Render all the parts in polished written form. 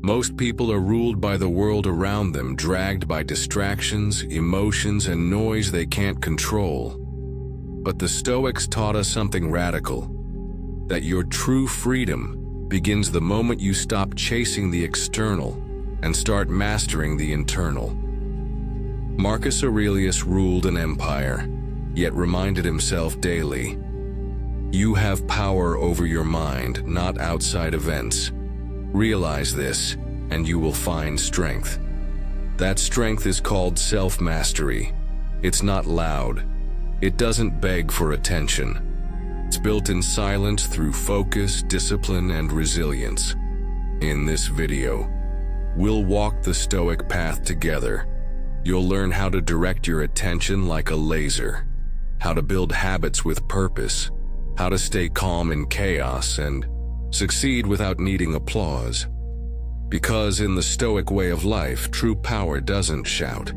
Most people are ruled by the world around them, dragged by distractions, emotions, and noise they can't control. But the Stoics taught us something radical, that your true freedom begins the moment you stop chasing the external and start mastering the internal. Marcus Aurelius ruled an empire, yet reminded himself daily, "You have power over your mind, not outside events. Realize this, and you will find strength." That strength is called self-mastery. It's not loud. It doesn't beg for attention. It's built in silence through focus, discipline, and resilience. In this video, we'll walk the Stoic path together. You'll learn how to direct your attention like a laser, how to build habits with purpose, how to stay calm in chaos, and succeed without needing applause. Because in the Stoic way of life, true power doesn't shout.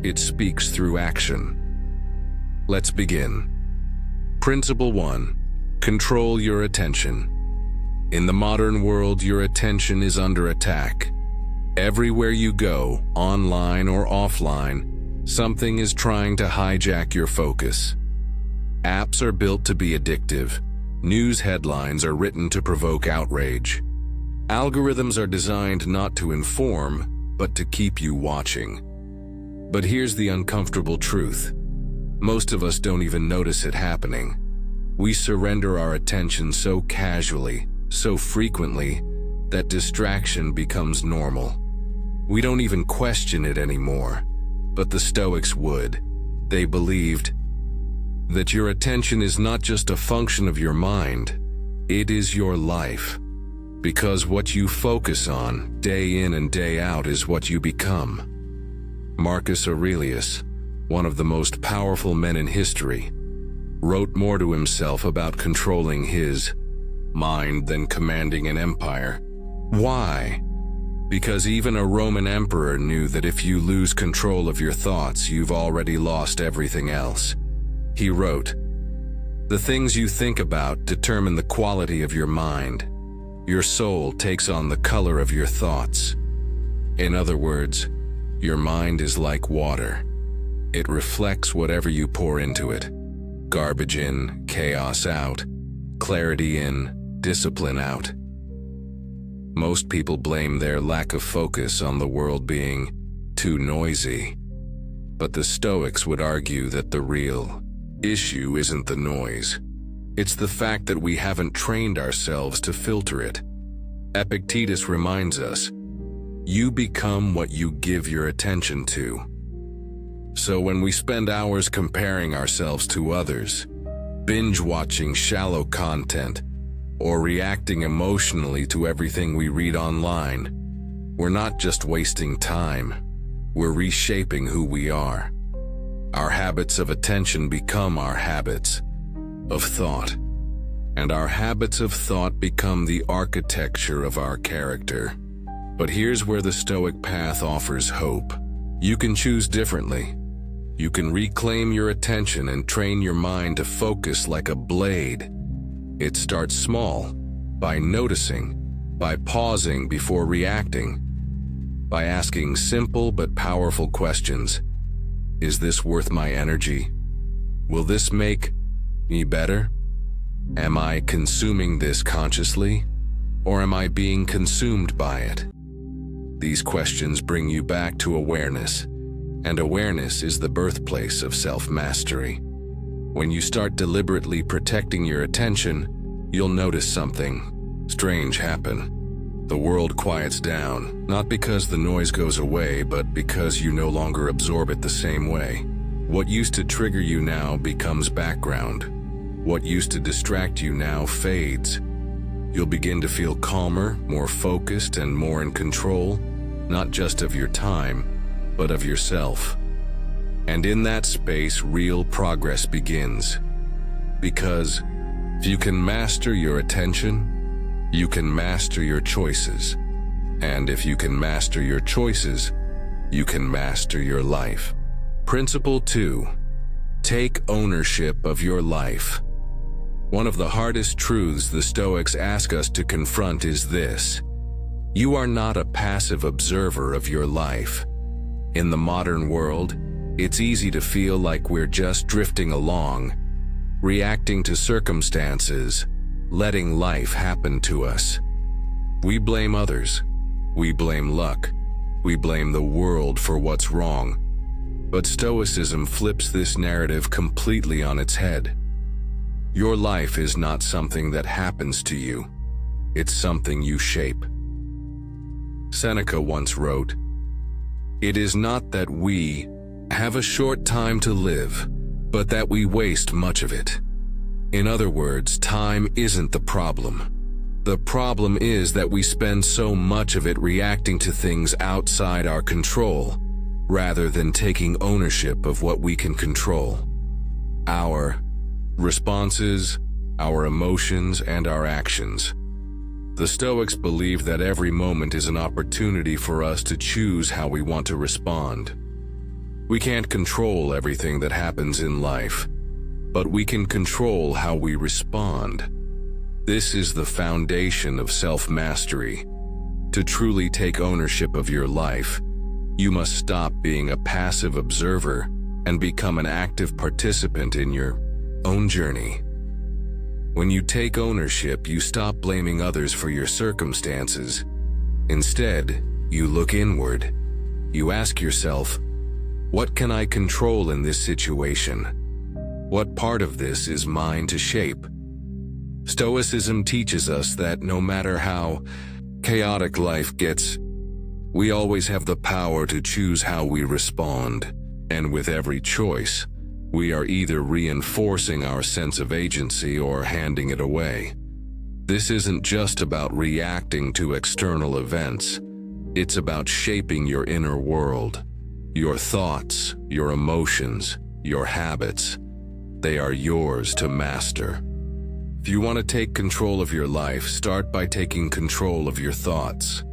It speaks through action. Let's begin. Principle 1. Control your attention. In the modern world, your attention is under attack. Everywhere you go, online or offline, something is trying to hijack your focus. Apps are built to be addictive. News headlines are written to provoke outrage. Algorithms are designed not to inform, but to keep you watching. But here's the uncomfortable truth. Most of us don't even notice it happening. We surrender our attention so casually, so frequently, that distraction becomes normal. We don't even question it anymore. But the Stoics would. They believed that your attention is not just a function of your mind, it is your life. Because what you focus on, day in and day out, is what you become. Marcus Aurelius, one of the most powerful men in history, wrote more to himself about controlling his mind than commanding an empire. Why? Because even a Roman emperor knew that if you lose control of your thoughts, you've already lost everything else. He wrote, "The things you think about determine the quality of your mind. Your soul takes on the color of your thoughts." In other words, your mind is like water. It reflects whatever you pour into it. Garbage in, chaos out. Clarity in, discipline out. Most people blame their lack of focus on the world being too noisy. But the Stoics would argue that the real issue isn't the noise. It's the fact that we haven't trained ourselves to filter it. Epictetus reminds us, "You become what you give your attention to." So when we spend hours comparing ourselves to others, binge-watching shallow content, or reacting emotionally to everything we read online, we're not just wasting time, we're reshaping who we are. Our habits of attention become our habits of thought, and our habits of thought become the architecture of our character. But here's where the Stoic path offers hope. You can choose differently. You can reclaim your attention and train your mind to focus like a blade. It starts small, by noticing, by pausing before reacting, by asking simple but powerful questions. Is this worth my energy? Will this make me better? Am I consuming this consciously, or am I being consumed by it? These questions bring you back to awareness, and awareness is the birthplace of self-mastery. When you start deliberately protecting your attention, you'll notice something strange happen. The world quiets down, not because the noise goes away, but because you no longer absorb it the same way. What used to trigger you now becomes background. What used to distract you now fades. You'll begin to feel calmer, more focused, and more in control, not just of your time, but of yourself. And in that space, real progress begins. Because if you can master your attention, you can master your choices. And if you can master your choices, you can master your life. Principle 2. Take ownership of your life. One of the hardest truths the Stoics ask us to confront is this: You are not a passive observer of your life. In the modern world, it's easy to feel like we're just drifting along, reacting to circumstances, letting life happen to us. We blame others. We blame luck. We blame the world for what's wrong. But Stoicism flips this narrative completely on its head. Your life is not something that happens to you. It's something you shape. Seneca once wrote, "It is not that we have a short time to live, but that we waste much of it." In other words, time isn't the problem. The problem is that we spend so much of it reacting to things outside our control, rather than taking ownership of what we can control. Our responses, our emotions, and our actions. The Stoics believe that every moment is an opportunity for us to choose how we want to respond. We can't control everything that happens in life, but we can control how we respond. This is the foundation of self-mastery. To truly take ownership of your life, you must stop being a passive observer and become an active participant in your own journey. When you take ownership, you stop blaming others for your circumstances. Instead, you look inward. You ask yourself, what can I control in this situation? What part of this is mine to shape? Stoicism teaches us that no matter how chaotic life gets, we always have the power to choose how we respond, and with every choice, we are either reinforcing our sense of agency or handing it away. This isn't just about reacting to external events. It's about shaping your inner world, your thoughts, your emotions, your habits. They are yours to master. If you want to take control of your life, start by taking control of your thoughts.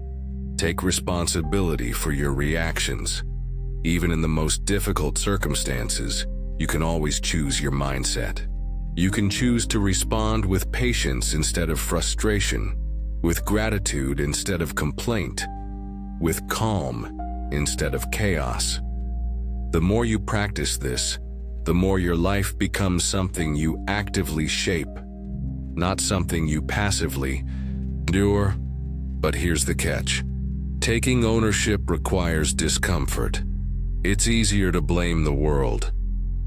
Take responsibility for your reactions. Even in the most difficult circumstances, you can always choose your mindset. You can choose to respond with patience instead of frustration, with gratitude instead of complaint, with calm instead of chaos. The more you practice this, the more your life becomes something you actively shape, not something you passively endure. But here's the catch. Taking ownership requires discomfort. It's easier to blame the world.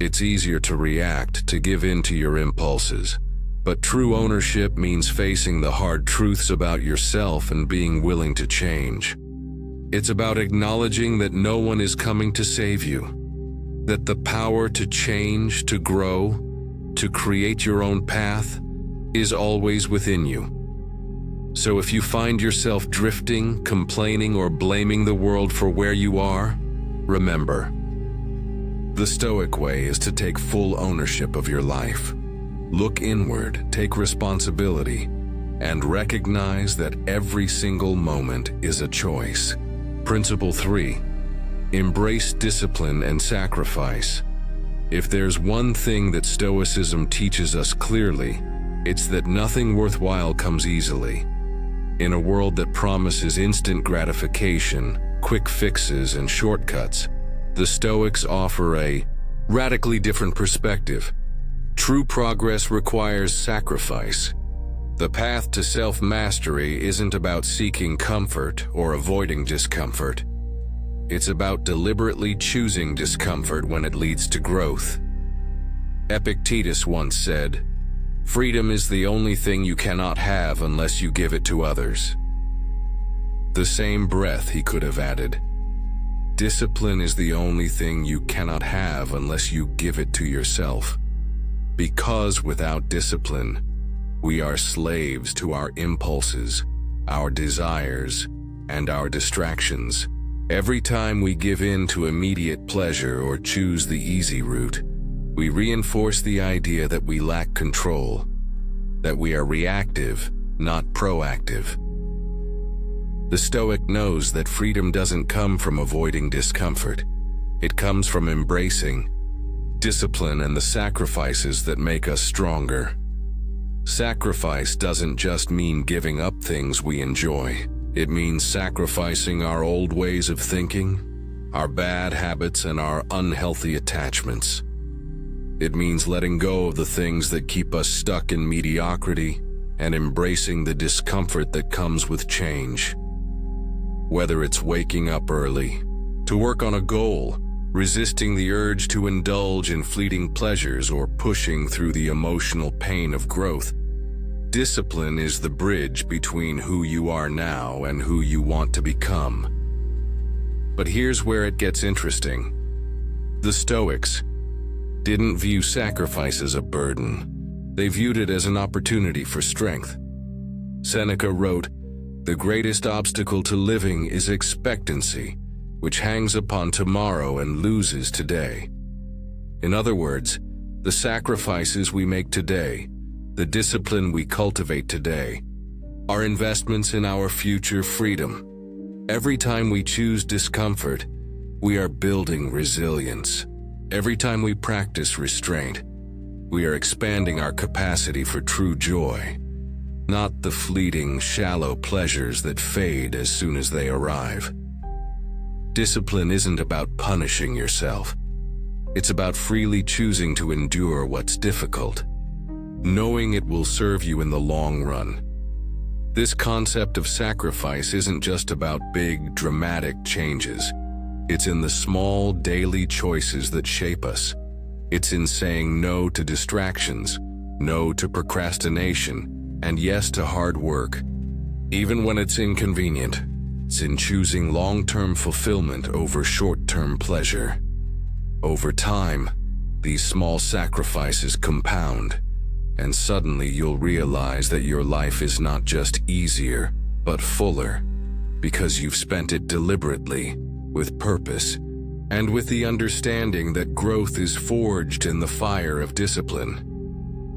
It's easier to react, to give in to your impulses. But true ownership means facing the hard truths about yourself and being willing to change. It's about acknowledging that no one is coming to save you, that the power to change, to grow, to create your own path is always within you. So if you find yourself drifting, complaining, or blaming the world for where you are, remember, the Stoic way is to take full ownership of your life. Look inward, take responsibility, and recognize that every single moment is a choice. Principle 3. Embrace discipline and sacrifice. If there's one thing that Stoicism teaches us clearly, it's that nothing worthwhile comes easily. In a world that promises instant gratification, quick fixes, and shortcuts, the Stoics offer a radically different perspective. True progress requires sacrifice. The path to self-mastery isn't about seeking comfort or avoiding discomfort. It's about deliberately choosing discomfort when it leads to growth. Epictetus once said, "Freedom is the only thing you cannot have unless you give it to others." The same breath he could have added, "Discipline is the only thing you cannot have unless you give it to yourself." Because without discipline, we are slaves to our impulses, our desires, and our distractions. Every time we give in to immediate pleasure or choose the easy route, we reinforce the idea that we lack control, that we are reactive, not proactive. The Stoic knows that freedom doesn't come from avoiding discomfort. It comes from embracing discipline and the sacrifices that make us stronger. Sacrifice doesn't just mean giving up things we enjoy. It means sacrificing our old ways of thinking, our bad habits, and our unhealthy attachments. It means letting go of the things that keep us stuck in mediocrity and embracing the discomfort that comes with change. Whether it's waking up early to work on a goal, resisting the urge to indulge in fleeting pleasures, or pushing through the emotional pain of growth, discipline is the bridge between who you are now and who you want to become. But here's where it gets interesting. The Stoics didn't view sacrifice as a burden. They viewed it as an opportunity for strength. Seneca wrote, "The greatest obstacle to living is expectancy, which hangs upon tomorrow and loses today." In other words, the sacrifices we make today, the discipline we cultivate today, are investments in our future freedom. Every time we choose discomfort, we are building resilience. Every time we practice restraint, we are expanding our capacity for true joy, not the fleeting, shallow pleasures that fade as soon as they arrive. Discipline isn't about punishing yourself. It's about freely choosing to endure what's difficult, knowing it will serve you in the long run. This concept of sacrifice isn't just about big, dramatic changes. It's in the small, daily choices that shape us. It's in saying no to distractions, no to procrastination, and yes to hard work, even when it's inconvenient. It's in choosing long-term fulfillment over short-term pleasure. Over time, these small sacrifices compound, and suddenly you'll realize that your life is not just easier, but fuller, because you've spent it deliberately, with purpose, and with the understanding that growth is forged in the fire of discipline.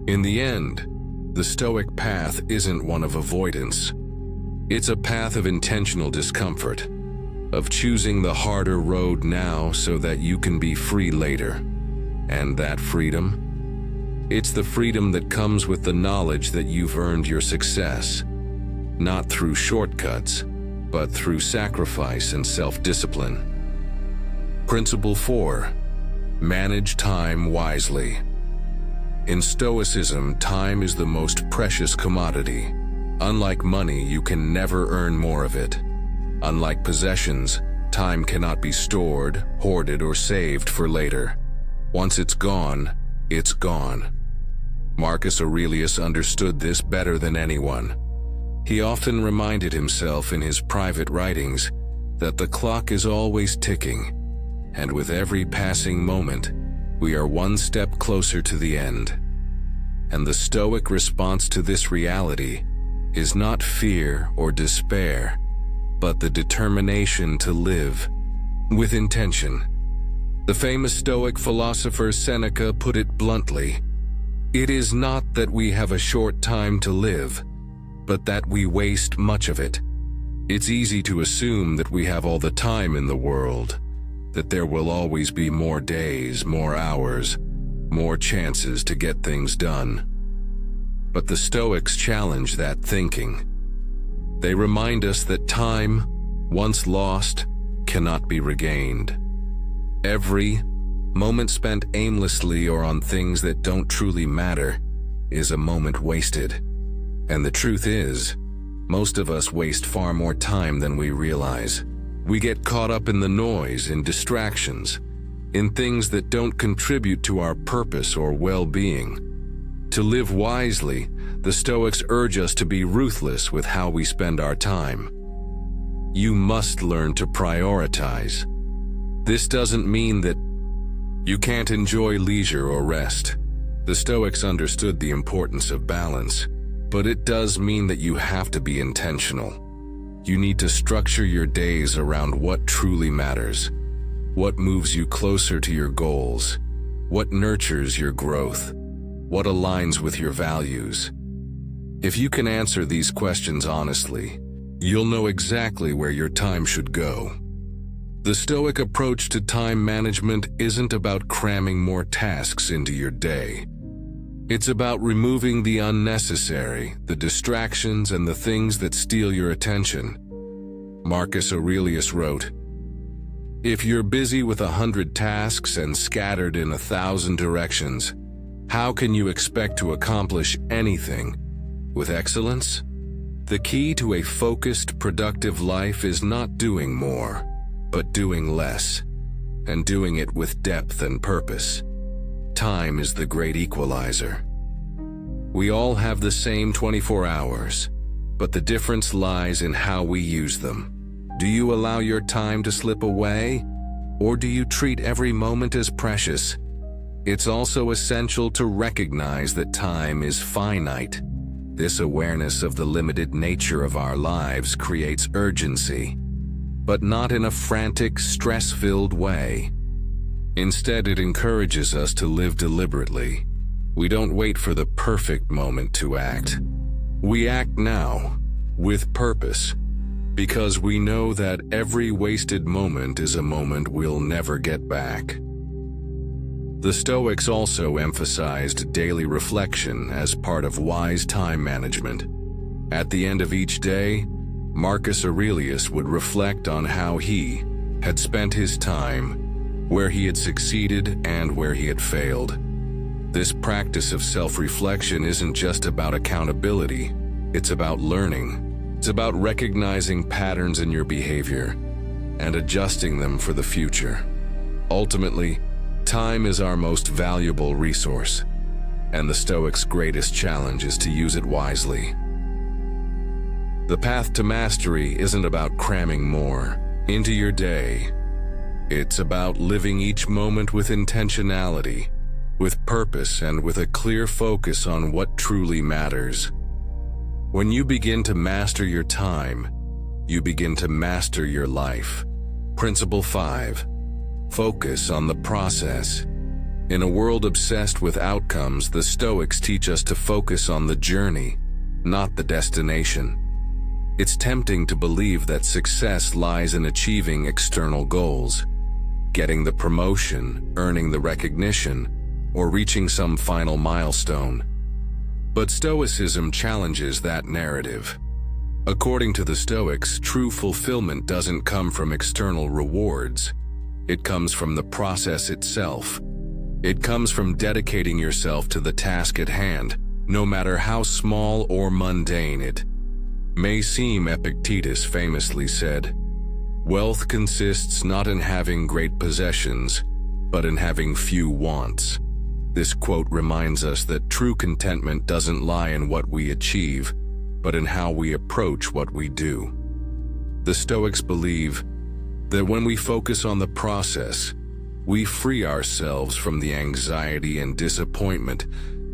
In the end, the Stoic path isn't one of avoidance. It's a path of intentional discomfort, of choosing the harder road now so that you can be free later. And that freedom? It's the freedom that comes with the knowledge that you've earned your success, not through shortcuts, but through sacrifice and self-discipline. Principle 4. Manage time wisely. In Stoicism, time is the most precious commodity. Unlike money, you can never earn more of it. Unlike possessions, time cannot be stored, hoarded, or saved for later. Once it's gone, it's gone. Marcus Aurelius understood this better than anyone. He often reminded himself in his private writings that the clock is always ticking, and with every passing moment, we are one step closer to the end. And the Stoic response to this reality is not fear or despair, but the determination to live with intention. The famous Stoic philosopher Seneca put it bluntly, "It is not that we have a short time to live, but that we waste much of it." It's easy to assume that we have all the time in the world, that there will always be more days, more hours, more chances to get things done. But the Stoics challenge that thinking. They remind us that time, once lost, cannot be regained. Every moment spent aimlessly or on things that don't truly matter is a moment wasted. And the truth is, most of us waste far more time than we realize. We get caught up in the noise, in distractions, in things that don't contribute to our purpose or well-being. To live wisely, the Stoics urge us to be ruthless with how we spend our time. You must learn to prioritize. This doesn't mean that you can't enjoy leisure or rest. The Stoics understood the importance of balance, but it does mean that you have to be intentional. You need to structure your days around what truly matters, what moves you closer to your goals, what nurtures your growth, what aligns with your values. If you can answer these questions honestly, you'll know exactly where your time should go. The Stoic approach to time management isn't about cramming more tasks into your day. It's about removing the unnecessary, the distractions, and the things that steal your attention. Marcus Aurelius wrote, "If you're busy with 100 tasks and scattered in 1,000 directions, how can you expect to accomplish anything with excellence?" The key to a focused, productive life is not doing more, but doing less, and doing it with depth and purpose. Time is the great equalizer. We all have the same 24 hours, but the difference lies in how we use them. Do you allow your time to slip away, or do you treat every moment as precious? It's also essential to recognize that time is finite. This awareness of the limited nature of our lives creates urgency, but not in a frantic, stress-filled way. Instead, it encourages us to live deliberately. We don't wait for the perfect moment to act. We act now, with purpose, because we know that every wasted moment is a moment we'll never get back. The Stoics also emphasized daily reflection as part of wise time management. At the end of each day, Marcus Aurelius would reflect on how he had spent his time, where he had succeeded and where he had failed. This practice of self-reflection isn't just about accountability, it's about learning. It's about recognizing patterns in your behavior and adjusting them for the future. Ultimately, time is our most valuable resource, and the Stoics' greatest challenge is to use it wisely. The path to mastery isn't about cramming more into your day. It's about living each moment with intentionality, with purpose, and with a clear focus on what truly matters. When you begin to master your time, you begin to master your life. Principle 5. Focus on the process. In a world obsessed with outcomes, the Stoics teach us to focus on the journey, not the destination. It's tempting to believe that success lies in achieving external goals, getting the promotion, earning the recognition, or reaching some final milestone. But Stoicism challenges that narrative. According to the Stoics, true fulfillment doesn't come from external rewards. It comes from the process itself. It comes from dedicating yourself to the task at hand, no matter how small or mundane it may seem. Epictetus famously said, "Wealth consists not in having great possessions, but in having few wants." This quote reminds us that true contentment doesn't lie in what we achieve, but in how we approach what we do. The Stoics believe that when we focus on the process, we free ourselves from the anxiety and disappointment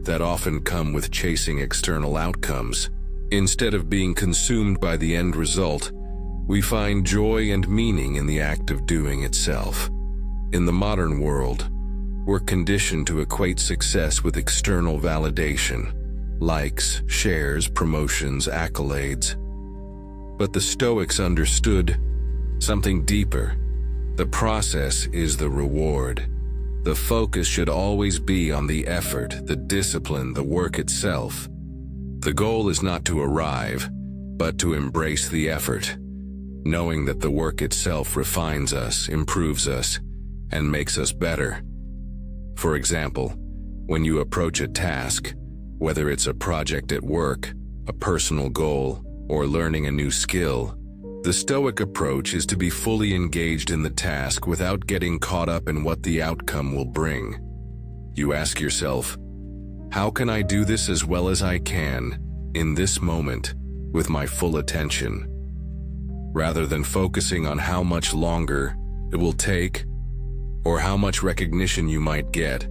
that often come with chasing external outcomes. Instead of being consumed by the end result, we find joy and meaning in the act of doing itself. In the modern world, we're conditioned to equate success with external validation, likes, shares, promotions, accolades. But the Stoics understood something deeper. The process is the reward. The focus should always be on the effort, the discipline, the work itself. The goal is not to arrive, but to embrace the effort, knowing that the work itself refines us, improves us, and makes us better. For example, when you approach a task, whether it's a project at work, a personal goal, or learning a new skill, the Stoic approach is to be fully engaged in the task without getting caught up in what the outcome will bring. You ask yourself, how can I do this as well as I can, in this moment, with my full attention? Rather than focusing on how much longer it will take, or how much recognition you might get,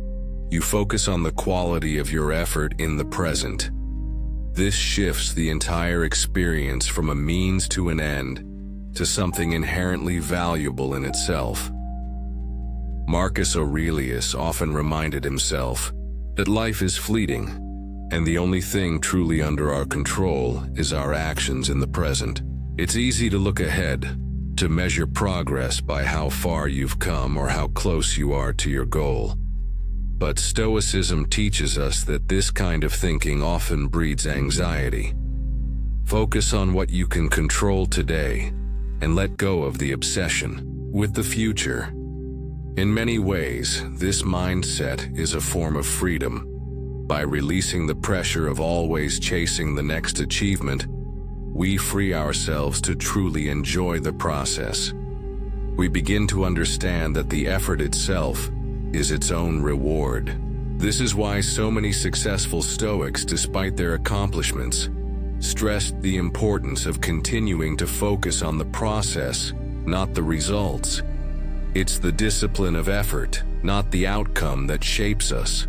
you focus on the quality of your effort in the present. This shifts the entire experience from a means to an end to something inherently valuable in itself. Marcus Aurelius often reminded himself that life is fleeting, and the only thing truly under our control is our actions in the present. It's easy to look ahead, to measure progress by how far you've come or how close you are to your goal. But Stoicism teaches us that this kind of thinking often breeds anxiety. Focus on what you can control today, and let go of the obsession with the future. In many ways, this mindset is a form of freedom. By releasing the pressure of always chasing the next achievement, we free ourselves to truly enjoy the process. We begin to understand that the effort itself is its own reward. This is why so many successful Stoics, despite their accomplishments, stressed the importance of continuing to focus on the process, not the results. It's the discipline of effort, not the outcome, that shapes us.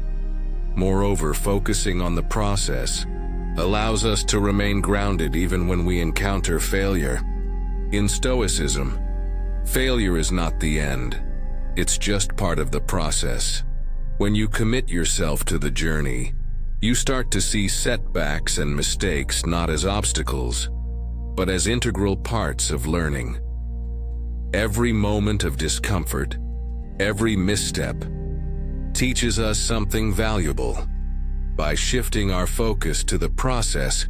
Moreover, focusing on the process allows us to remain grounded even when we encounter failure. In Stoicism, failure is not the end. It's just part of the process. When you commit yourself to the journey, you start to see setbacks and mistakes not as obstacles, but as integral parts of learning. Every moment of discomfort, every misstep, teaches us something valuable. By shifting our focus to the process,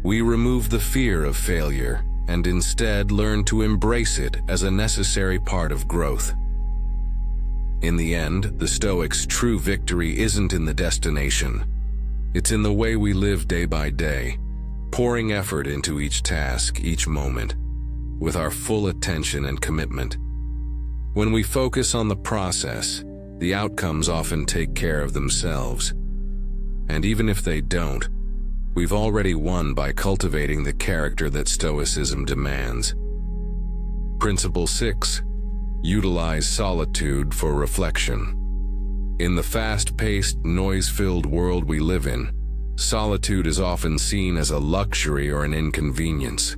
we remove the fear of failure and instead learn to embrace it as a necessary part of growth. In the end, the Stoics' true victory isn't in the destination. It's in the way we live day by day, pouring effort into each task, each moment, with our full attention and commitment. When we focus on the process, the outcomes often take care of themselves. And even if they don't, we've already won by cultivating the character that Stoicism demands. Principle 6. Utilize solitude for reflection. In the fast-paced, noise-filled world we live in, solitude is often seen as a luxury or an inconvenience.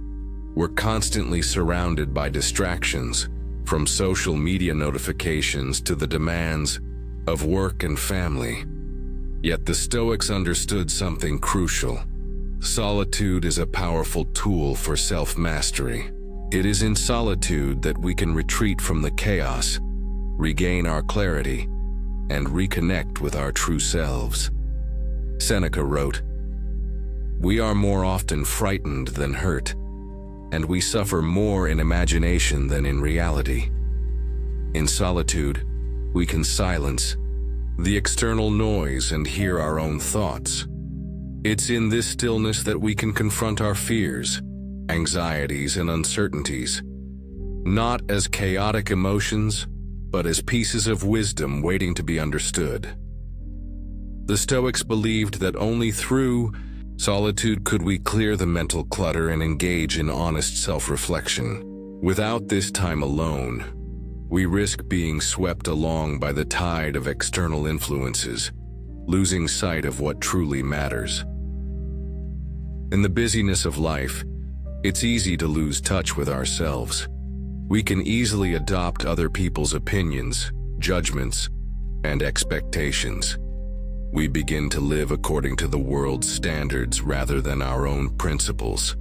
We're constantly surrounded by distractions, from social media notifications to the demands of work and family. Yet the Stoics understood something crucial. Solitude is a powerful tool for self-mastery. It is in solitude that we can retreat from the chaos, regain our clarity, and reconnect with our true selves. Seneca wrote, "We are more often frightened than hurt, and we suffer more in imagination than in reality." In solitude, we can silence the external noise and hear our own thoughts. It's in this stillness that we can confront our fears, anxieties, and uncertainties, not as chaotic emotions, but as pieces of wisdom waiting to be understood. The Stoics believed that only through solitude could we clear the mental clutter and engage in honest self-reflection. Without this time alone, we risk being swept along by the tide of external influences, losing sight of what truly matters. In the busyness of life, it's easy to lose touch with ourselves. We can easily adopt other people's opinions, judgments, and expectations. We begin to live according to the world's standards rather than our own principles.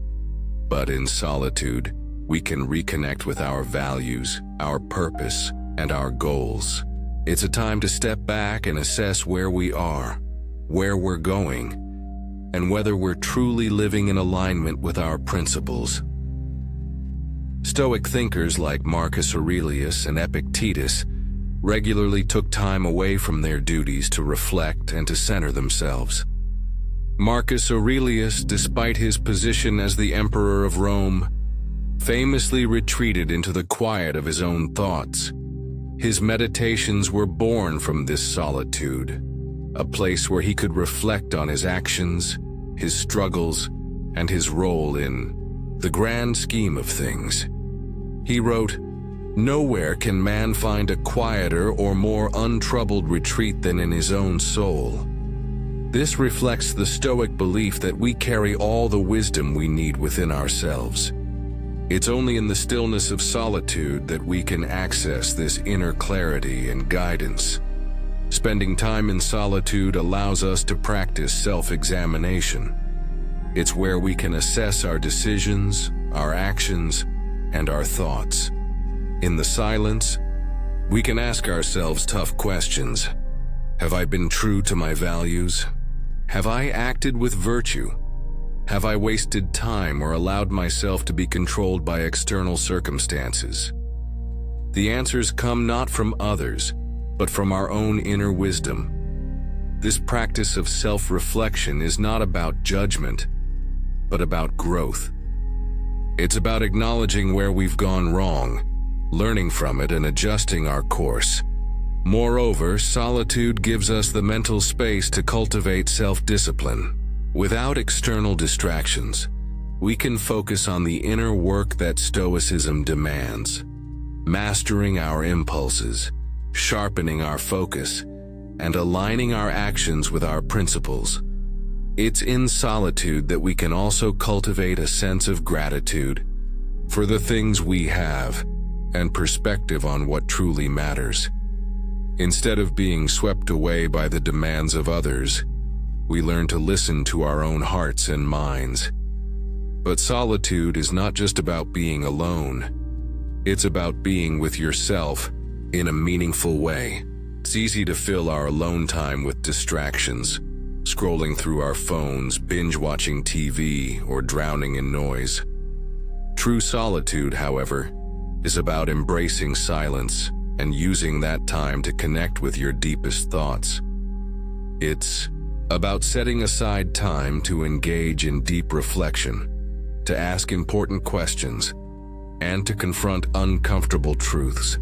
But in solitude, we can reconnect with our values, our purpose, and our goals. It's a time to step back and assess where we are, where we're going, and whether we're truly living in alignment with our principles. Stoic thinkers like Marcus Aurelius and Epictetus regularly took time away from their duties to reflect and to center themselves. Marcus Aurelius, despite his position as the Emperor of Rome, famously retreated into the quiet of his own thoughts. His meditations were born from this solitude, a place where he could reflect on his actions, his struggles, and his role in the grand scheme of things. He wrote, "Nowhere can man find a quieter or more untroubled retreat than in his own soul." This reflects the Stoic belief that we carry all the wisdom we need within ourselves. It's only in the stillness of solitude that we can access this inner clarity and guidance. Spending time in solitude allows us to practice self-examination. It's where we can assess our decisions, our actions, and our thoughts. In the silence, we can ask ourselves tough questions. Have I been true to my values? Have I acted with virtue? Have I wasted time or allowed myself to be controlled by external circumstances? The answers come not from others, but from our own inner wisdom. This practice of self-reflection is not about judgment, but about growth. It's about acknowledging where we've gone wrong, learning from it and adjusting our course. Moreover, solitude gives us the mental space to cultivate self-discipline. Without external distractions, we can focus on the inner work that Stoicism demands, mastering our impulses, sharpening our focus, and aligning our actions with our principles. It's in solitude that we can also cultivate a sense of gratitude for the things we have and perspective on what truly matters. Instead of being swept away by the demands of others, we learn to listen to our own hearts and minds. But solitude is not just about being alone. It's about being with yourself in a meaningful way. It's easy to fill our alone time with distractions, scrolling through our phones, binge-watching TV, or drowning in noise. True solitude, however, is about embracing silence and using that time to connect with your deepest thoughts. It's about setting aside time to engage in deep reflection, to ask important questions, and to confront uncomfortable truths.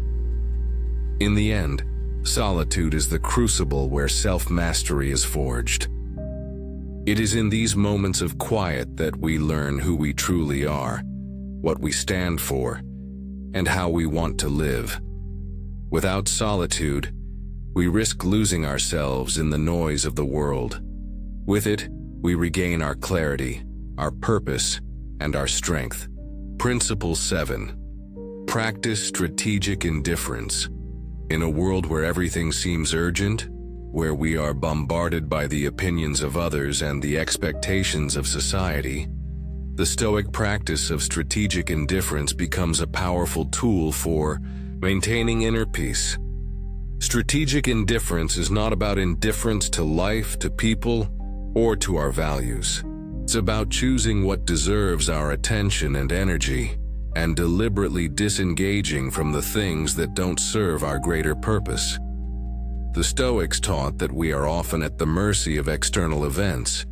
In the end, solitude is the crucible where self-mastery is forged. It is in these moments of quiet that we learn who we truly are, what we stand for, and how we want to live. Without solitude, we risk losing ourselves in the noise of the world. With it, we regain our clarity, our purpose, and our strength. Principle 7. Practice strategic indifference. In a world where everything seems urgent, where we are bombarded by the opinions of others and the expectations of society, the Stoic practice of strategic indifference becomes a powerful tool for maintaining inner peace. Strategic indifference is not about indifference to life, to people, or to our values. It's about choosing what deserves our attention and energy, and deliberately disengaging from the things that don't serve our greater purpose. The Stoics taught that we are often at the mercy of external events,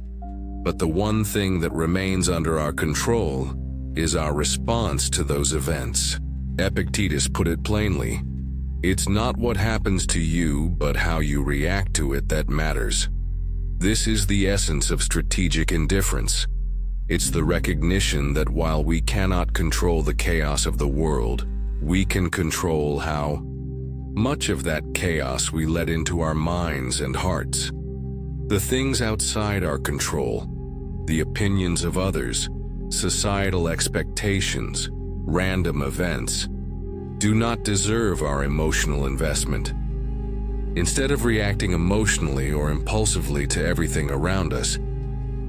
but the one thing that remains under our control is our response to those events. Epictetus put it plainly, "It's not what happens to you, but how you react to it that matters." This is the essence of strategic indifference. It's the recognition that while we cannot control the chaos of the world, we can control how much of that chaos we let into our minds and hearts. The things outside our control, the opinions of others, societal expectations, random events, do not deserve our emotional investment. Instead of reacting emotionally or impulsively to everything around us,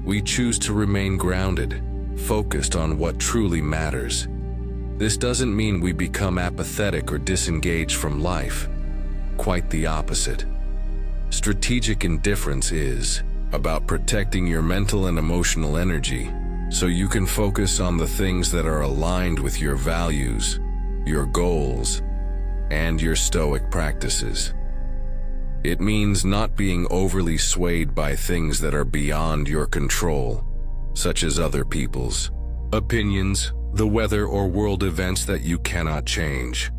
we choose to remain grounded, focused on what truly matters. This doesn't mean we become apathetic or disengaged from life. Quite the opposite. Strategic indifference is about protecting your mental and emotional energy so you can focus on the things that are aligned with your values, your goals, and your Stoic practices. It means not being overly swayed by things that are beyond your control, such as other people's opinions, the weather, or world events that you cannot change.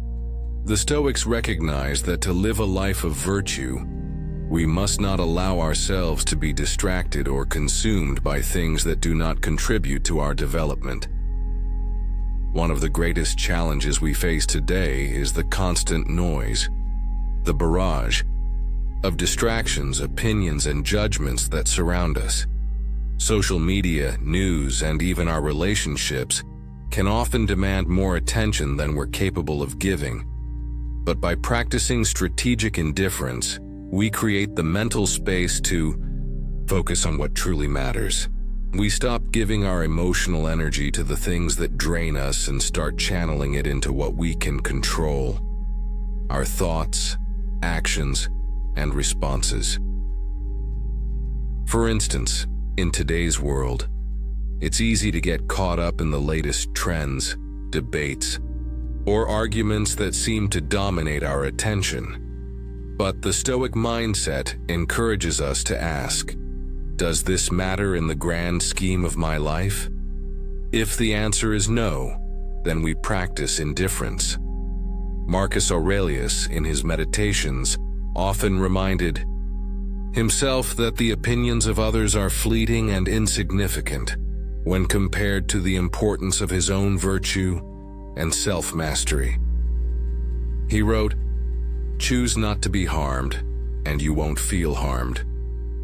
The Stoics recognize that to live a life of virtue, we must not allow ourselves to be distracted or consumed by things that do not contribute to our development. One of the greatest challenges we face today is the constant noise, the barrage of distractions, opinions, and judgments that surround us. Social media, news, and even our relationships can often demand more attention than we're capable of giving. But by practicing strategic indifference, we create the mental space to focus on what truly matters. We stop giving our emotional energy to the things that drain us and start channeling it into what we can control: our thoughts, actions, and responses. For instance, in today's world, It's easy to get caught up in the latest trends, debates, or arguments that seem to dominate our attention. But the Stoic mindset encourages us to ask, does this matter in the grand scheme of my life? If the answer is no, then we practice indifference. Marcus Aurelius, in his Meditations, often reminded himself that the opinions of others are fleeting and insignificant when compared to the importance of his own virtue and self-mastery. He wrote, "Choose not to be harmed, and you won't feel harmed.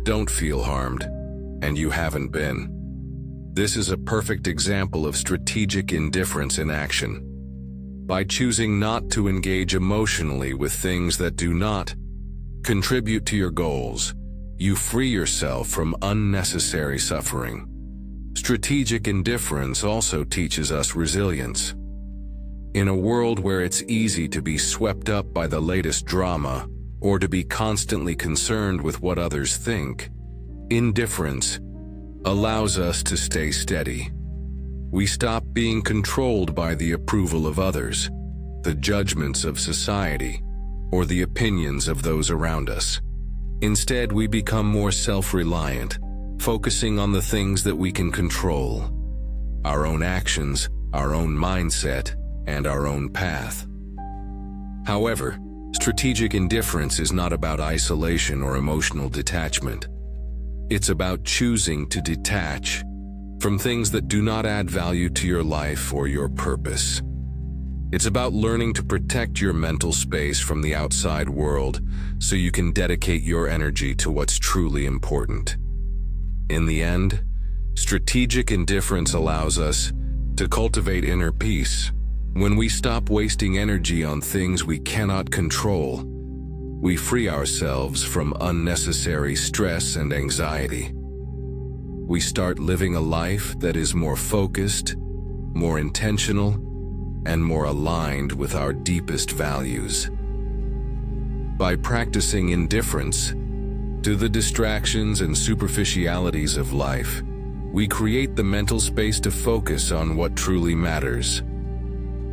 Don't feel harmed, and you haven't been." This is a perfect example of strategic indifference in action. By choosing not to engage emotionally with things that do not contribute to your goals, you free yourself from unnecessary suffering. Strategic indifference also teaches us resilience. In a world where it's easy to be swept up by the latest drama or to be constantly concerned with what others think, indifference allows us to stay steady. We stop being controlled by the approval of others, the judgments of society, or the opinions of those around us. Instead, we become more self-reliant, focusing on the things that we can control: our own actions, our own mindset, and our own path. However, strategic indifference is not about isolation or emotional detachment. It's about choosing to detach from things that do not add value to your life or your purpose. It's about learning to protect your mental space from the outside world so you can dedicate your energy to what's truly important. In the end, strategic indifference allows us to cultivate inner peace. When we stop wasting energy on things we cannot control, we free ourselves from unnecessary stress and anxiety. We start living a life that is more focused, more intentional, and more aligned with our deepest values. By practicing indifference to the distractions and superficialities of life, we create the mental space to focus on what truly matters: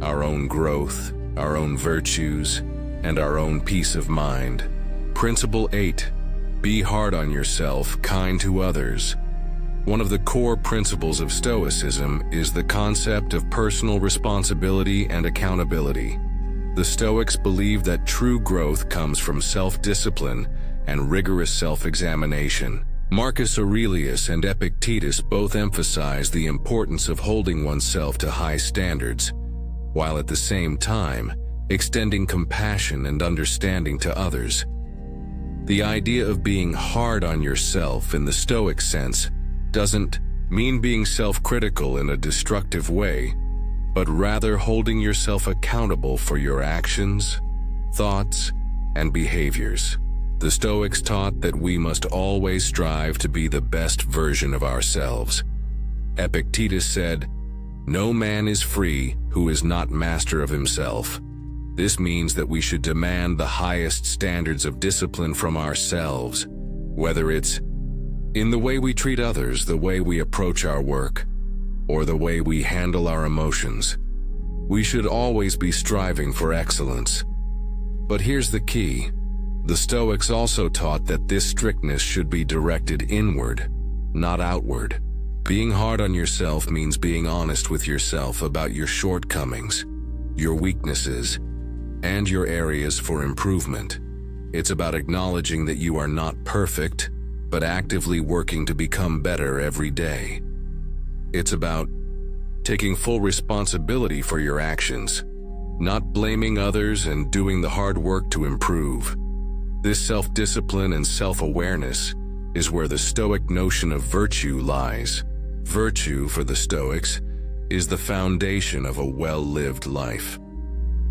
our own growth, our own virtues, and our own peace of mind. Principle 8. Be hard on yourself, kind to others. One of the core principles of Stoicism is the concept of personal responsibility and accountability. The Stoics believe that true growth comes from self-discipline and rigorous self-examination. Marcus Aurelius and Epictetus both emphasize the importance of holding oneself to high standards, while at the same time extending compassion and understanding to others. The idea of being hard on yourself in the Stoic sense doesn't mean being self-critical in a destructive way, but rather holding yourself accountable for your actions, thoughts, and behaviors. The Stoics taught that we must always strive to be the best version of ourselves. Epictetus said, "No man is free who is not master of himself." This means that we should demand the highest standards of discipline from ourselves, whether it's in the way we treat others, the way we approach our work, or the way we handle our emotions. We should always be striving for excellence. But here's the key. The Stoics also taught that this strictness should be directed inward, not outward. Being hard on yourself means being honest with yourself about your shortcomings, your weaknesses, and your areas for improvement. It's about acknowledging that you are not perfect, but actively working to become better every day. It's about taking full responsibility for your actions, not blaming others and doing the hard work to improve. This self-discipline and self-awareness is where the Stoic notion of virtue lies. Virtue, for the Stoics, is the foundation of a well-lived life.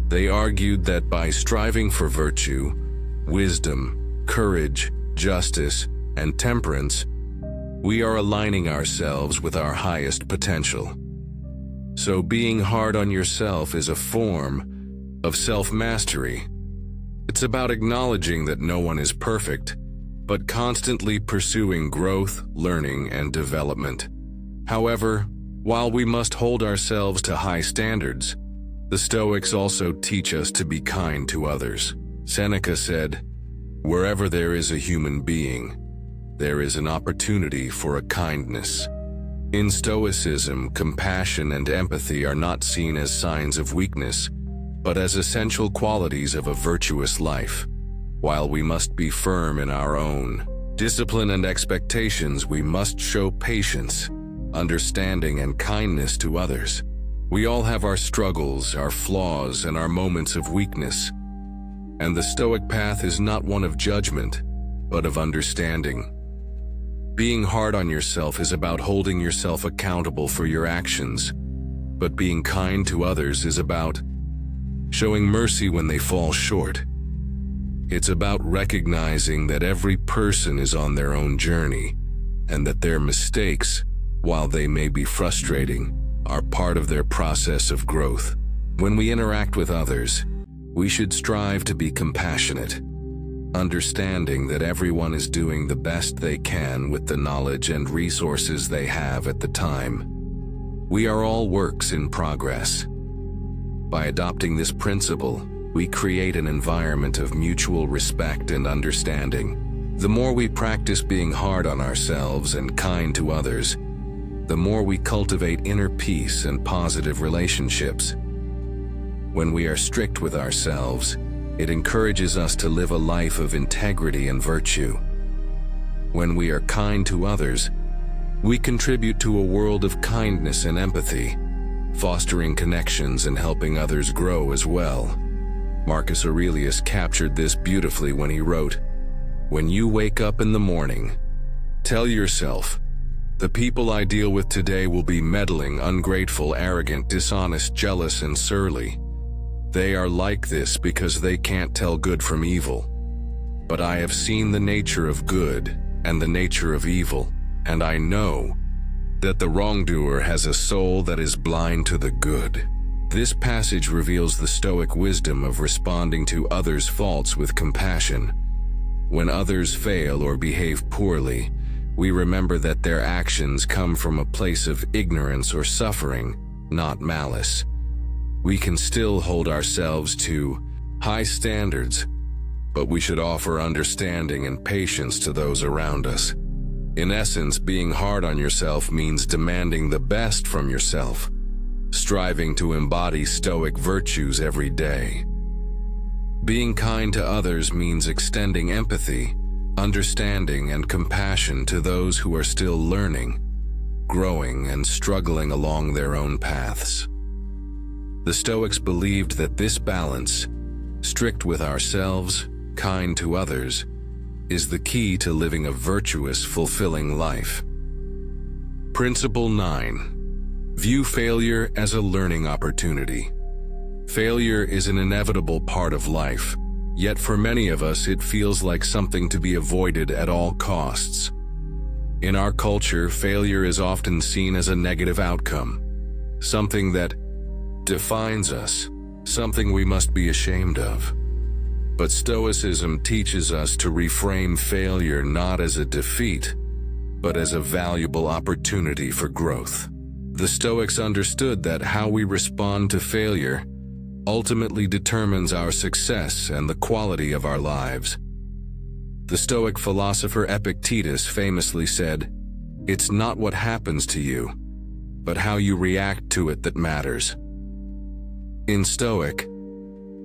They argued that by striving for virtue, wisdom, courage, justice, and temperance, we are aligning ourselves with our highest potential. So being hard on yourself is a form of self-mastery. It's about acknowledging that no one is perfect, but constantly pursuing growth, learning, and development. However, while we must hold ourselves to high standards, the Stoics also teach us to be kind to others. Seneca said, "Wherever there is a human being, there is an opportunity for a kindness." In Stoicism, compassion and empathy are not seen as signs of weakness, but as essential qualities of a virtuous life. While we must be firm in our own discipline and expectations, we must show patience, understanding, and kindness to others. We all have our struggles, our flaws, and our moments of weakness. And the Stoic path is not one of judgment, but of understanding. Being hard on yourself is about holding yourself accountable for your actions, but being kind to others is about showing mercy when they fall short. It's about recognizing that every person is on their own journey, and that their mistakes, while they may be frustrating, are part of their process of growth. When we interact with others, we should strive to be compassionate, understanding that everyone is doing the best they can with the knowledge and resources they have at the time. We are all works in progress. By adopting this principle, we create an environment of mutual respect and understanding. The more we practice being hard on ourselves and kind to others, the more we cultivate inner peace and positive relationships. When we are strict with ourselves, it encourages us to live a life of integrity and virtue. When we are kind to others, we contribute to a world of kindness and empathy, fostering connections and helping others grow as well. Marcus Aurelius captured this beautifully when he wrote, "When you wake up in the morning, tell yourself, the people I deal with today will be meddling, ungrateful, arrogant, dishonest, jealous, and surly. They are like this because they can't tell good from evil. But I have seen the nature of good and the nature of evil, and I know that the wrongdoer has a soul that is blind to the good." This passage reveals the Stoic wisdom of responding to others' faults with compassion. When others fail or behave poorly, we remember that their actions come from a place of ignorance or suffering, not malice. We can still hold ourselves to high standards, but we should offer understanding and patience to those around us. In essence, being hard on yourself means demanding the best from yourself, striving to embody Stoic virtues every day. Being kind to others means extending empathy, understanding, and compassion to those who are still learning, growing, and struggling along their own paths. The Stoics believed that this balance, strict with ourselves, kind to others, is the key to living a virtuous, fulfilling life. Principle 9. View failure as a learning opportunity. Failure is an inevitable part of life, yet for many of us it feels like something to be avoided at all costs. In our culture, failure is often seen as a negative outcome, something that defines us, something we must be ashamed of. But Stoicism teaches us to reframe failure not as a defeat, but as a valuable opportunity for growth. The Stoics understood that how we respond to failure ultimately determines our success and the quality of our lives. The Stoic philosopher Epictetus famously said, "It's not what happens to you, but how you react to it that matters." In Stoic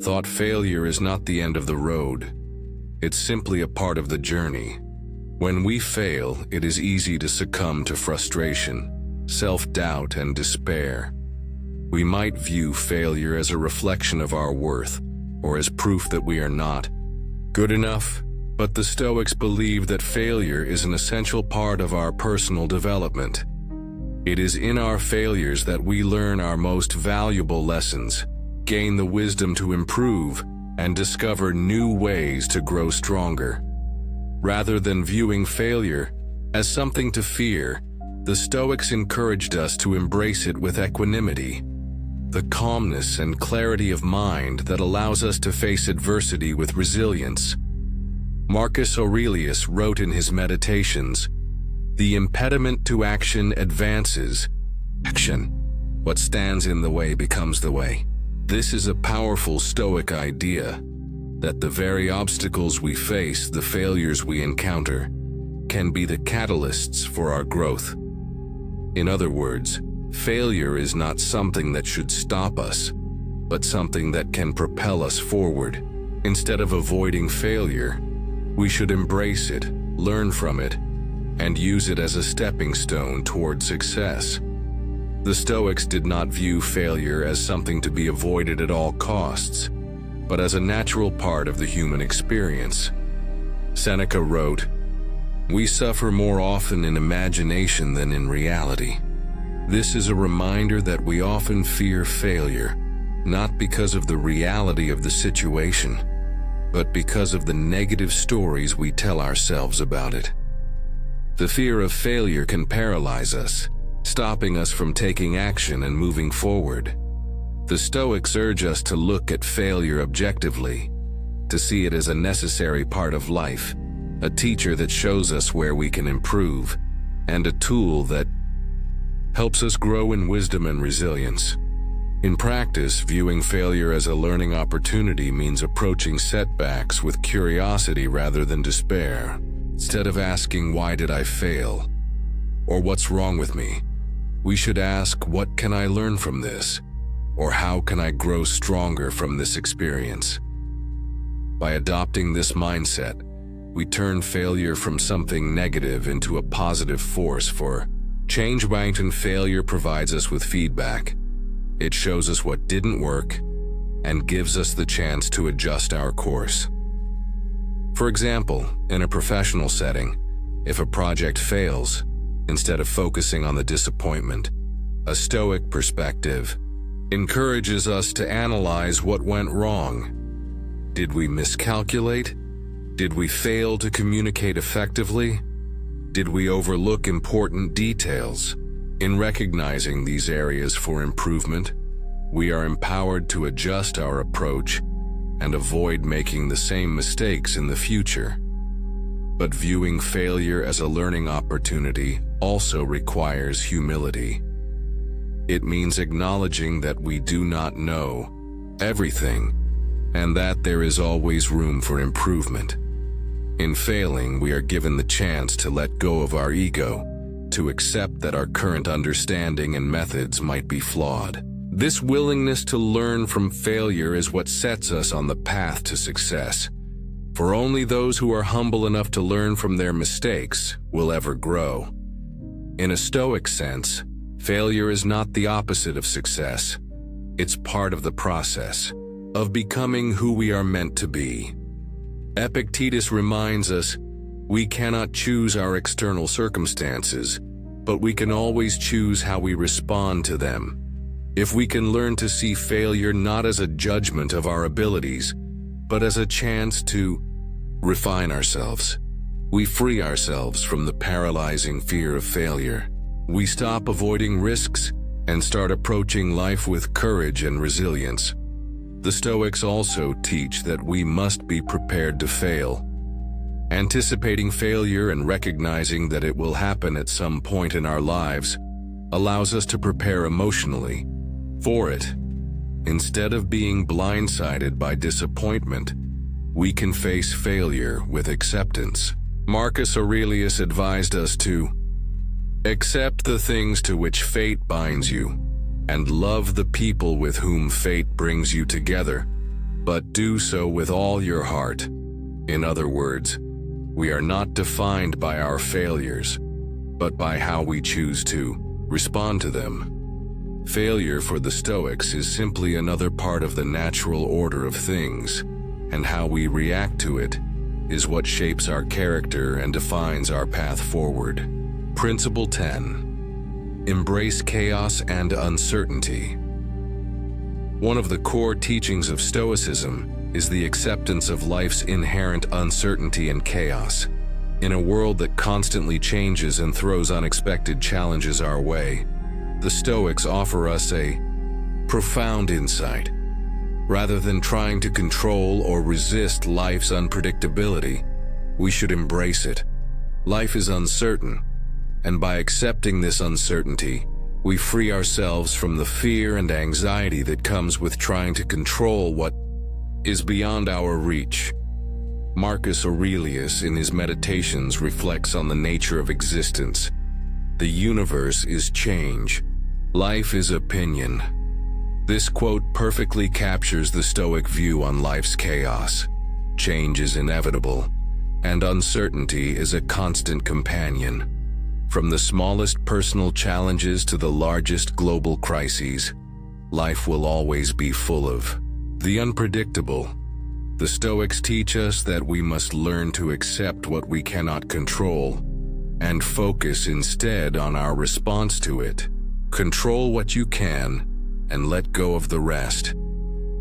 thought, failure is not the end of the road. It's simply a part of the journey. When we fail, it is easy to succumb to frustration, self-doubt, and despair. We might view failure as a reflection of our worth, or as proof that we are not good enough. But the Stoics believe that failure is an essential part of our personal development. It is in our failures that we learn our most valuable lessons, gain the wisdom to improve, and discover new ways to grow stronger. Rather than viewing failure as something to fear, the Stoics encouraged us to embrace it with equanimity, the calmness and clarity of mind that allows us to face adversity with resilience. Marcus Aurelius wrote in his Meditations, The impediment to action advances action. What stands in the way becomes the way. This is a powerful Stoic idea, that the very obstacles we face, the failures we encounter, can be the catalysts for our growth. In other words, failure is not something that should stop us, but something that can propel us forward. Instead of avoiding failure, we should embrace it, learn from it, and use it as a stepping stone toward success. The Stoics did not view failure as something to be avoided at all costs, but as a natural part of the human experience. Seneca wrote, "We suffer more often in imagination than in reality." This is a reminder that we often fear failure, not because of the reality of the situation, but because of the negative stories we tell ourselves about it. The fear of failure can paralyze us, stopping us from taking action and moving forward. The Stoics urge us to look at failure objectively, to see it as a necessary part of life, a teacher that shows us where we can improve, and a tool that helps us grow in wisdom and resilience. In practice, viewing failure as a learning opportunity means approaching setbacks with curiosity rather than despair. Instead of asking, "Why did I fail?" or "What's wrong with me?" we should ask, "What can I learn from this?" or "How can I grow stronger from this experience?" By adopting this mindset, we turn failure from something negative into a positive force for change. And failure provides us with feedback. It shows us what didn't work and gives us the chance to adjust our course. For example, in a professional setting, if a project fails, instead of focusing on the disappointment, a Stoic perspective encourages us to analyze what went wrong. Did we miscalculate? Did we fail to communicate effectively? Did we overlook important details? In recognizing these areas for improvement, we are empowered to adjust our approach and avoid making the same mistakes in the future. But viewing failure as a learning opportunity also requires humility. It means acknowledging that we do not know everything and that there is always room for improvement. In failing, we are given the chance to let go of our ego, to accept that our current understanding and methods might be flawed. This willingness to learn from failure is what sets us on the path to success. For only those who are humble enough to learn from their mistakes will ever grow. In a Stoic sense, failure is not the opposite of success. It's part of the process of becoming who we are meant to be. Epictetus reminds us, we cannot choose our external circumstances, but we can always choose how we respond to them. If we can learn to see failure not as a judgment of our abilities, but as a chance to refine ourselves, we free ourselves from the paralyzing fear of failure. We stop avoiding risks and start approaching life with courage and resilience. The Stoics also teach that we must be prepared to fail. Anticipating failure and recognizing that it will happen at some point in our lives allows us to prepare emotionally for it. Instead of being blindsided by disappointment, we can face failure with acceptance. Marcus Aurelius advised us to accept the things to which fate binds you, and love the people with whom fate brings you together, but do so with all your heart. In other words, we are not defined by our failures, but by how we choose to respond to them. Failure for the Stoics is simply another part of the natural order of things, and how we react to it is what shapes our character and defines our path forward. Principle 10. Embrace chaos and uncertainty. One of the core teachings of Stoicism is the acceptance of life's inherent uncertainty and chaos. In a world that constantly changes and throws unexpected challenges our way, the Stoics offer us a profound insight. Rather than trying to control or resist life's unpredictability, we should embrace it. Life is uncertain, And by accepting this uncertainty, we free ourselves from the fear and anxiety that comes with trying to control what is beyond our reach. Marcus Aurelius, in his Meditations, reflects on the nature of existence. The universe is change. Life is opinion. This quote perfectly captures the Stoic view on life's chaos. Change is inevitable, and uncertainty is a constant companion. From the smallest personal challenges to the largest global crises, life will always be full of the unpredictable. The Stoics teach us that we must learn to accept what we cannot control and focus instead on our response to it. Control what you can and let go of the rest.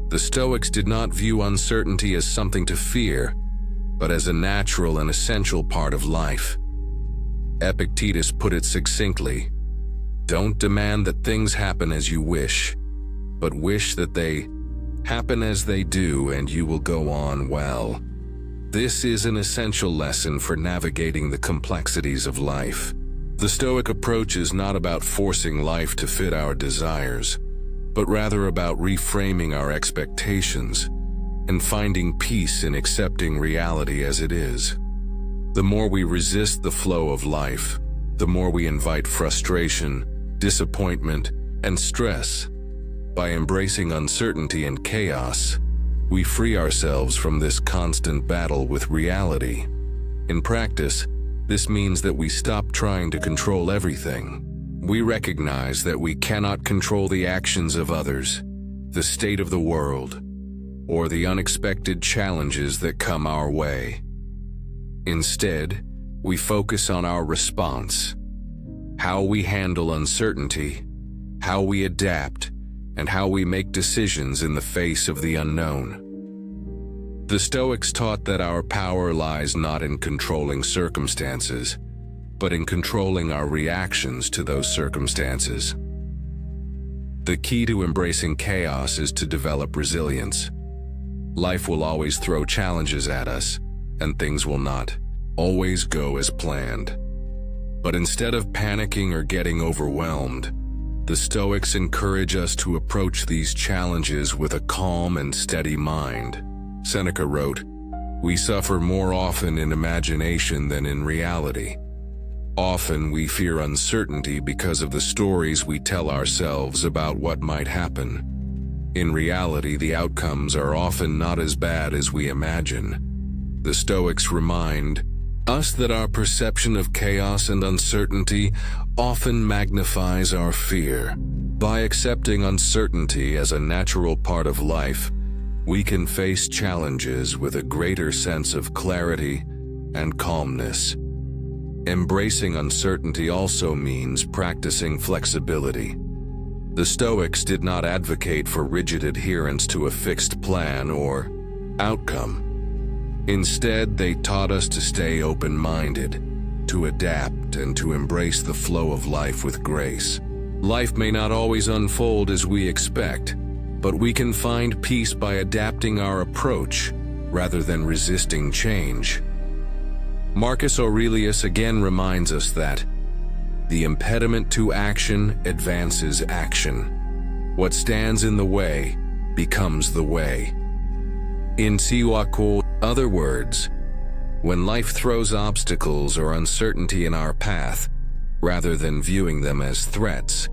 The Stoics did not view uncertainty as something to fear, but as a natural and essential part of life. Epictetus put it succinctly: "Don't demand that things happen as you wish, but wish that they happen as they do, and you will go on well." This is an essential lesson for navigating the complexities of life. The Stoic approach is not about forcing life to fit our desires, but rather about reframing our expectations and finding peace in accepting reality as it is. The more we resist the flow of life, the more we invite frustration, disappointment, and stress. By embracing uncertainty and chaos, we free ourselves from this constant battle with reality. In practice, this means that we stop trying to control everything. We recognize that we cannot control the actions of others, the state of the world, or the unexpected challenges that come our way. Instead, we focus on our response, how we handle uncertainty, how we adapt, and how we make decisions in the face of the unknown. The Stoics taught that our power lies not in controlling circumstances, but in controlling our reactions to those circumstances. The key to embracing chaos is to develop resilience. Life will always throw challenges at us, and things will not always go as planned. But instead of panicking or getting overwhelmed, the Stoics encourage us to approach these challenges with a calm and steady mind. Seneca wrote, "We suffer more often in imagination than in reality." Often we fear uncertainty because of the stories we tell ourselves about what might happen. In reality, the outcomes are often not as bad as we imagine. The Stoics remind us that our perception of chaos and uncertainty often magnifies our fear. By accepting uncertainty as a natural part of life, we can face challenges with a greater sense of clarity and calmness. Embracing uncertainty also means practicing flexibility. The Stoics did not advocate for rigid adherence to a fixed plan or outcome. Instead, they taught us to stay open-minded, to adapt, and to embrace the flow of life with grace. Life may not always unfold as we expect, but we can find peace by adapting our approach rather than resisting change. Marcus Aurelius again reminds us that the impediment to action advances action. What stands in the way becomes the way. In other words, when life throws obstacles or uncertainty in our path, rather than viewing them as threats,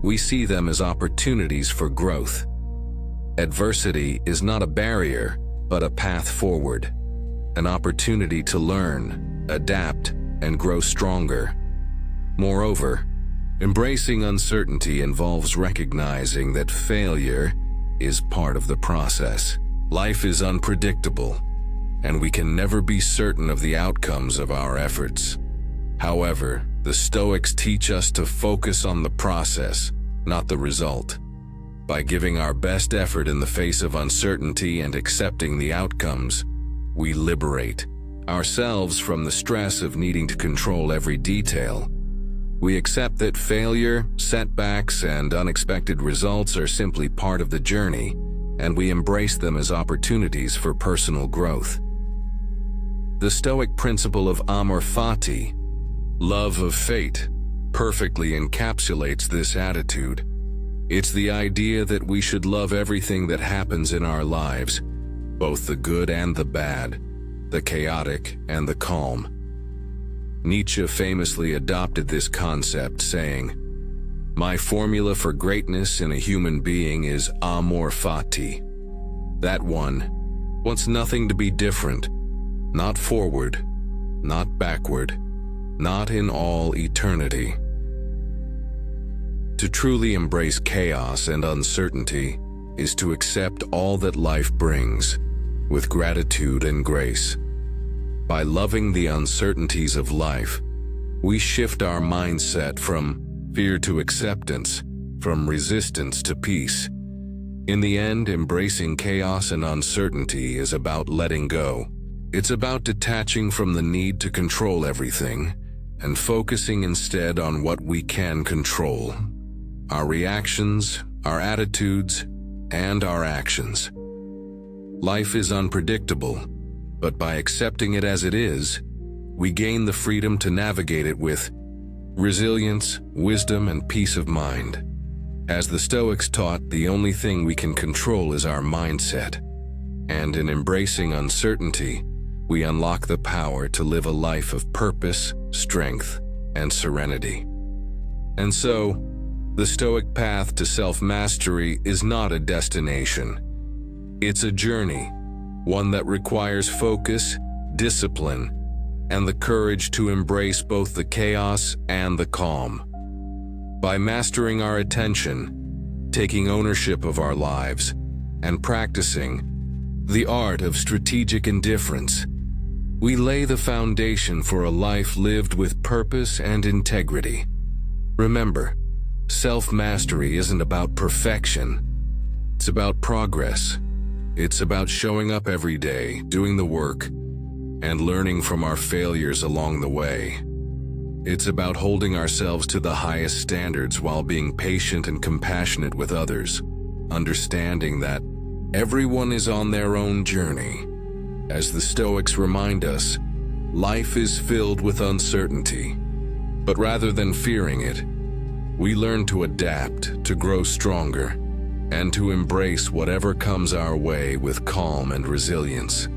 we see them as opportunities for growth. Adversity is not a barrier, but a path forward, an opportunity to learn, adapt, and grow stronger. Moreover, embracing uncertainty involves recognizing that failure is part of the process. Life is unpredictable, and we can never be certain of the outcomes of our efforts. However, the Stoics teach us to focus on the process, not the result. By giving our best effort in the face of uncertainty and accepting the outcomes, we liberate ourselves from the stress of needing to control every detail. We accept that failure, setbacks, and unexpected results are simply part of the journey, and we embrace them as opportunities for personal growth. The Stoic principle of amor fati, Love of fate perfectly encapsulates this attitude. It's the idea that we should love everything that happens in our lives, both the good and the bad, the chaotic and the calm. Nietzsche famously adopted this concept, saying, "My formula for greatness in a human being is amor fati." That one wants nothing to be different, not forward, not backward, not in all eternity. To truly embrace chaos and uncertainty is to accept all that life brings, with gratitude and grace. By loving the uncertainties of life, we shift our mindset from fear to acceptance, from resistance to peace. In the end, embracing chaos and uncertainty is about letting go. It's about detaching from the need to control everything and focusing instead on what we can control: our reactions, our attitudes, and our actions. Life is unpredictable, but by accepting it as it is, we gain the freedom to navigate it with resilience, wisdom, and peace of mind. As the Stoics taught, the only thing we can control is our mindset. And in embracing uncertainty, we unlock the power to live a life of purpose, strength, and serenity. And so, the Stoic path to self-mastery is not a destination. It's a journey, one that requires focus, discipline, and the courage to embrace both the chaos and the calm. By mastering our attention, taking ownership of our lives, and practicing the art of strategic indifference, we lay the foundation for a life lived with purpose and integrity. Remember, self-mastery isn't about perfection. It's about progress. It's about showing up every day, doing the work, and learning from our failures along the way. It's about holding ourselves to the highest standards while being patient and compassionate with others, understanding that everyone is on their own journey. As the Stoics remind us, life is filled with uncertainty, but rather than fearing it, we learn to adapt, to grow stronger, and to embrace whatever comes our way with calm and resilience.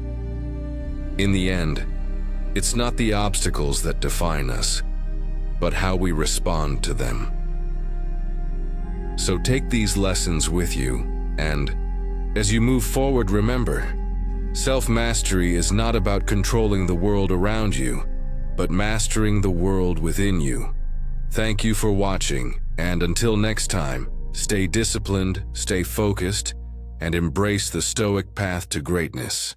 In the end, it's not the obstacles that define us, but how we respond to them. So take these lessons with you, and as you move forward, remember, self-mastery is not about controlling the world around you, but mastering the world within you. Thank you for watching, and until next time, stay disciplined, stay focused, and embrace the Stoic path to greatness.